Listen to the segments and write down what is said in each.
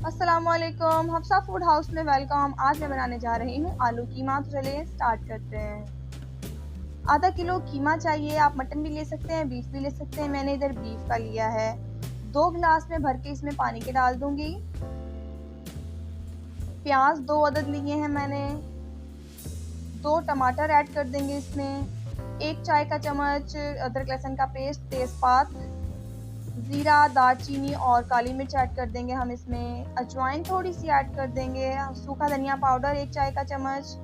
अस्सलामुअलैकुम, Hafsa food house में welcome. आज मैं बनाने जा रही हूँ आलू कीमा। तो चलिए स्टार्ट करते हैं। आधा किलो कीमा चाहिए। आप मटन भी ले सकते हैं, बीफ भी ले सकते हैं। मैंने इधर बीफ का लिया है। 2 गिलास में भर के इसमें पानी के डाल दूंगी। प्याज 2 अदद लिए हैं मैंने। 2 टमाटर ऐड कर देंगे इसमें। 1 चाय का चम्मच अदरक लहसुन का पेस्ट, तेज़पात, ज़ीरा, दालचीनी और काली मिर्च ऐड कर देंगे हम इसमें। अजवाइन थोड़ी सी ऐड कर देंगे। सूखा धनिया पाउडर 1 चाय का चम्मच।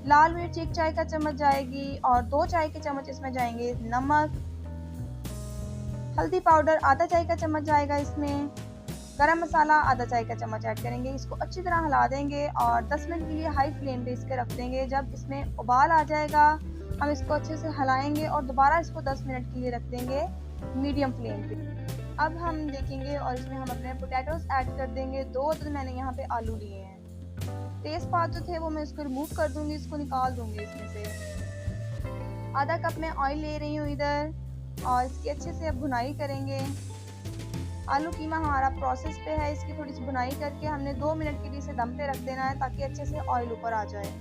लाल मिर्च 1 चाय का चम्मच जाएगी और 2 चाय के चम्मच इसमें जाएंगे नमक। हल्दी पाउडर आधा चाय का चम्मच जाएगा इसमें। गरम मसाला आधा चाय का चम्मच ऐड करेंगे। इसको अच्छी तरह हिला देंगे और 10 मिनट के लिए हाई फ्लेम पे इसके रख देंगे। जब इसमें उबाल आ जाएगा हम इसको अच्छे से हिलाएंगे और दोबारा इसको 10 मिनट के लिए रख देंगे मीडियम फ्लेम पे। अब हम देखेंगे और इसमें हम अपने पोटैटोज ऐड कर देंगे। 2 अदद मैंने यहाँ पे आलू लिए हैं। तेज़पात जो थे वो मैं इसको रिमूव कर दूंगी, इसको निकाल दूंगी इसमें से। आधा कप मैं ऑयल ले रही हूँ इधर और इसकी अच्छे से अब भुनाई करेंगे। आलू कीमा हमारा प्रोसेस पे है। इसकी थोड़ी सी भुनाई करके हमने 2 मिनट के लिए इसे दम पे रख देना है ताकि अच्छे से ऑयल ऊपर आ जाए।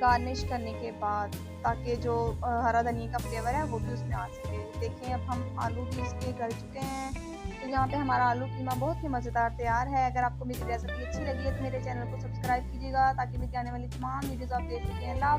गार्निश करने के बाद ताकि जो हरा धनिया का फ्लेवर है वो भी उसमें आ सके। देखें अब हम आलू भी इसके गल चुके हैं। तो यहाँ पे हमारा आलू कीमा बहुत ही मज़ेदार तैयार है। अगर आपको मेरी रेसिपी अच्छी लगी है तो मेरे चैनल को सब्सक्राइब कीजिएगा ताकि मेरी आने वाली तमाम वीडियोज़ आप देख सकें। अल्लाह।